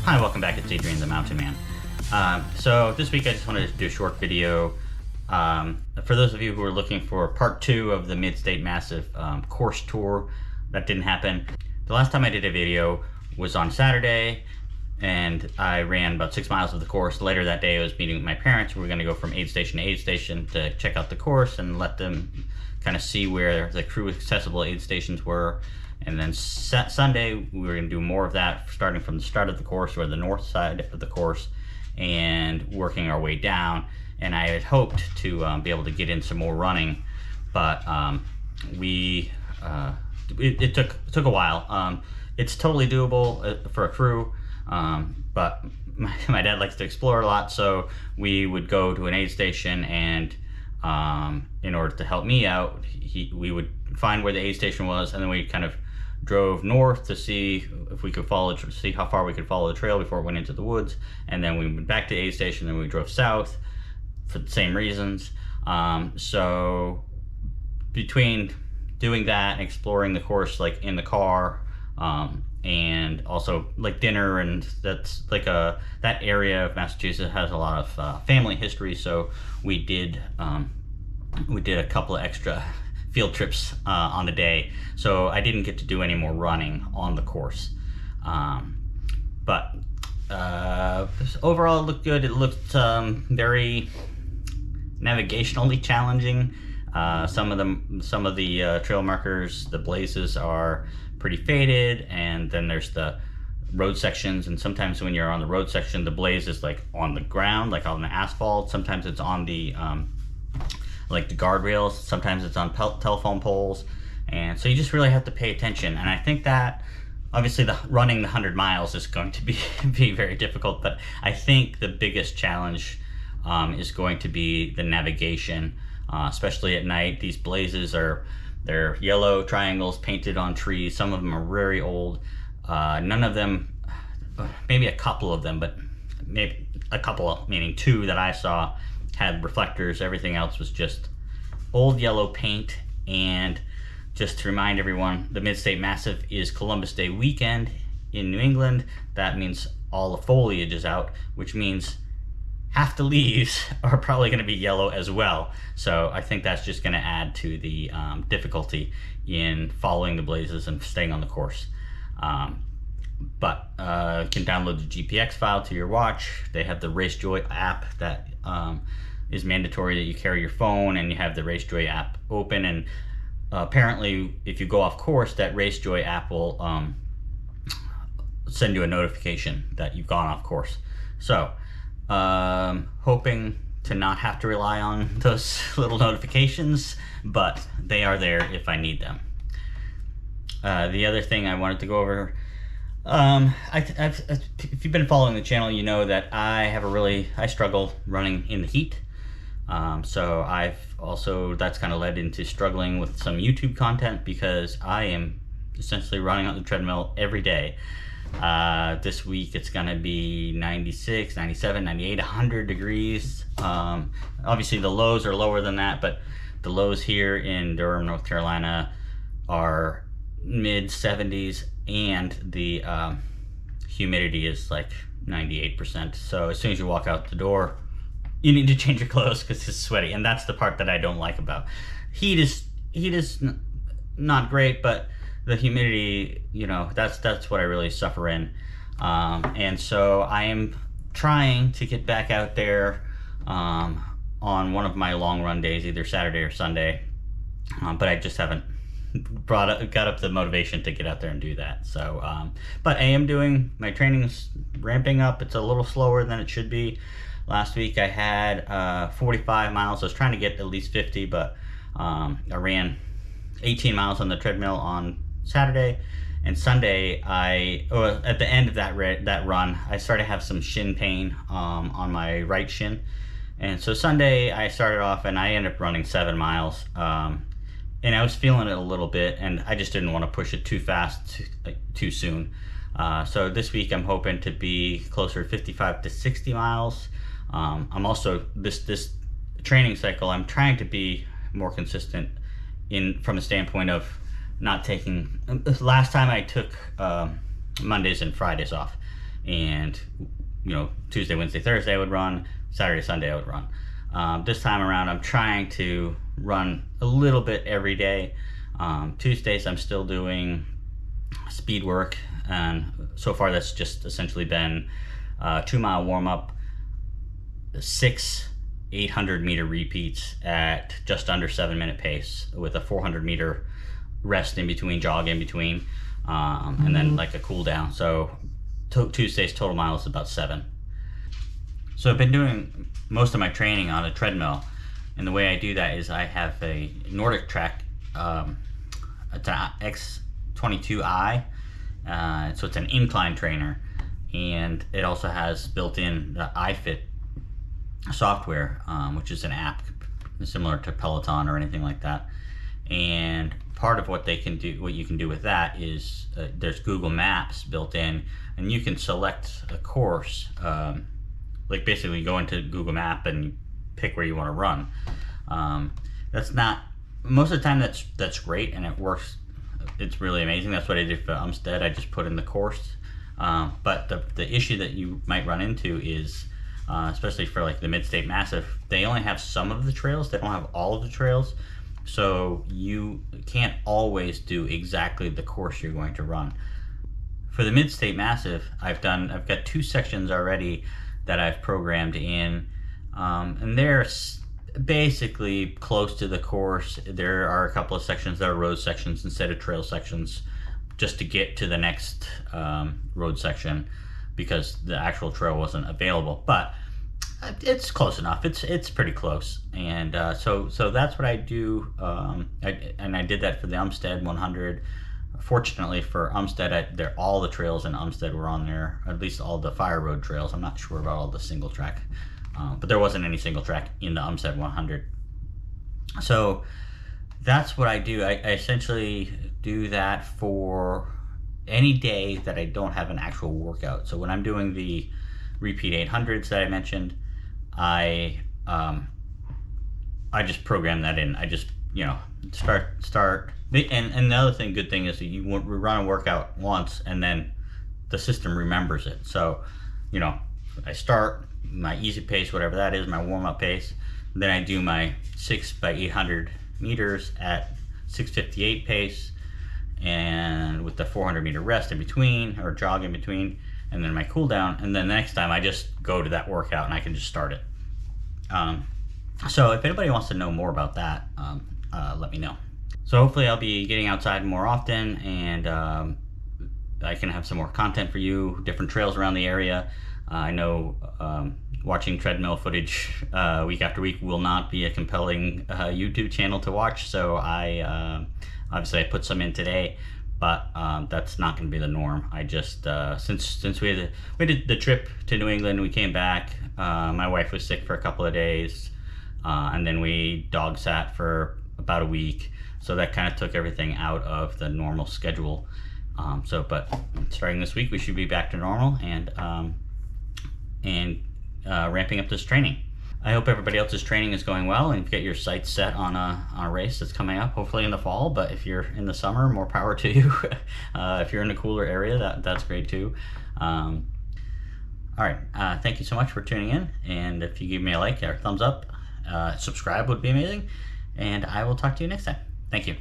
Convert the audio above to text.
Hi, welcome back. It's Adrian the Mountain Man. So this week I just wanted to do a short video. For those of you who are looking for part 2 of the Midstate Massive course tour, that didn't happen. The last time I did a video was on Saturday, and I ran about 6 miles of the course. Later that day I was meeting with my parents. We were going to go from aid station to aid station to check out the course and let them kind of see where the crew accessible aid stations were. And then Sunday, we were going to do more of that, starting from the start of the course, or the north side of the course, and working our way down. And I had hoped to be able to get in some more running, but it took a while. It's totally doable for a crew, but my dad likes to explore a lot, so we would go to an aid station, and in order to help me out, we would find where the aid station was, and then we kind of drove north to see if we could see how far we could follow the trail before it went into the woods, and then we went back to the aid station, and we drove south for the same reasons. So between doing that and exploring the course like in the car, and also like dinner, and that's like that area of Massachusetts has a lot of family history, so we did a couple of extra field trips on the day, so I didn't get to do any more running on the course. But overall it looked good. It looked very navigationally challenging. Some of the trail markers, the blazes are pretty faded, and then there's the road sections, and sometimes when you're on the road section, the blaze is like on the ground, like on the asphalt. Sometimes it's on the like the guardrails, sometimes it's on telephone poles, and so you just really have to pay attention. And I think that obviously running the 100 miles is going to be very difficult, but I think the biggest challenge is going to be the navigation, especially at night. These blazes they're yellow triangles painted on trees. Some of them are very old. None of them, maybe a couple of them, but maybe a couple, meaning 2 that I saw, had reflectors. Everything else was just old yellow paint. And just to remind everyone, the Midstate Massive is Columbus Day weekend in New England. That means all the foliage is out, which means half the leaves are probably going to be yellow as well. So I think that's just going to add to the difficulty in following the blazes and staying on the course. But you can download the GPX file to your watch. They have the RaceJoy app that is mandatory that you carry your phone, and you have the RaceJoy app open. And apparently, if you go off course, that RaceJoy app will send you a notification that you've gone off course. So hoping to not have to rely on those little notifications, but they are there if I need them. The other thing I wanted to go over, if you've been following the channel, you know that I struggle running in the heat. So that's kind of led into struggling with some YouTube content, because I am essentially running on the treadmill every day. This week it's gonna be 96, 97, 98, 100 degrees. Obviously the lows are lower than that, but the lows here in Durham, North Carolina are mid 70s, and the humidity is like 98%. So as soon as you walk out the door, you need to change your clothes because it's sweaty. And that's the part that I don't like about heat is not great, but the humidity, that's what I really suffer in. And so I am trying to get back out there on one of my long run days, either Saturday or Sunday, but I just haven't got up the motivation to get out there and do that. So but I am doing my training's ramping up. It's a little slower than it should be. Last week I had 45 miles. I was trying to get at least 50, but I ran 18 miles on the treadmill on Saturday, and Sunday at the end of that run, I started to have some shin pain on my right shin. And so Sunday I started off, and I ended up running 7 miles, and I was feeling it a little bit, and I just didn't want to push it too fast too soon. So this week I'm hoping to be closer to 55 to 60 miles. I'm also, this training cycle, I'm trying to be more consistent from a standpoint of not taking, last time I took Mondays and Fridays off, and Tuesday, Wednesday, Thursday I would run, Saturday, Sunday I would run. This time around I'm trying to run a little bit every day. Tuesdays I'm still doing speed work, and so far that's just essentially been 2-mile warm-up, 6 800-meter repeats at just under 7-minute pace with a 400-meter rest in between, jog in between, and then like a cool down. So Tuesday's total miles is about 7. So I've been doing most of my training on a treadmill, and the way I do that is I have a Nordic Track, it's an X22i, so it's an incline trainer, and it also has built in the iFit software, which is an app similar to Peloton or anything like that. And part of what you can do with that is there's Google Maps built in, and you can select a course, like basically go into Google Map and pick where you want to run. That's not most of the time that's great, and it works. It's really amazing. That's what I did for Umstead. I just put in the course, but the issue that you might run into is, especially for like the Midstate Massive, they only have some of the trails. They don't have all of the trails. So you can't always do exactly the course you're going to run. For the Midstate Massive, I've got 2 sections already that I've programmed in, and they're basically close to the course. There are a couple of sections that are road sections instead of trail sections, just to get to the next road section, because the actual trail wasn't available. But it's close enough. It's pretty close, and so that's what I do. I did that for the Umstead 100. Fortunately for Umstead, all the trails in Umstead were on there, at least all the fire road trails. I'm not sure about all the single track, but there wasn't any single track in the Umstead 100. So that's what I do. I essentially do that for any day that I don't have an actual workout. So when I'm doing the repeat 800s that I mentioned, I just program that in. I just start. And the other good thing is that you run a workout once, and then the system remembers it. So I start my easy pace, whatever that is, my warm-up pace. Then I do my 6 by 800 meters at 6:58 pace, and with the 400-meter rest in between, or jog in between, and then my cool down. And then the next time I just go to that workout and I can just start it. So if anybody wants to know more about that, let me know. So hopefully I'll be getting outside more often, and I can have some more content for you, different trails around the area. I know watching treadmill footage week after week will not be a compelling YouTube channel to watch, so obviously I put some in today, but that's not going to be the norm. I just since we did the trip to New England, we came back. My wife was sick for a couple of days, and then we dog sat for about a week, so that kind of took everything out of the normal schedule. But starting this week, we should be back to normal and ramping up this training. I hope everybody else's training is going well, and get your sights set on a race that's coming up, hopefully in the fall. But if you're in the summer, more power to you. If you're in a cooler area, that's great too. All right, thank you so much for tuning in, and if you give me a like or a thumbs up, subscribe would be amazing, and I will talk to you next time. Thank you.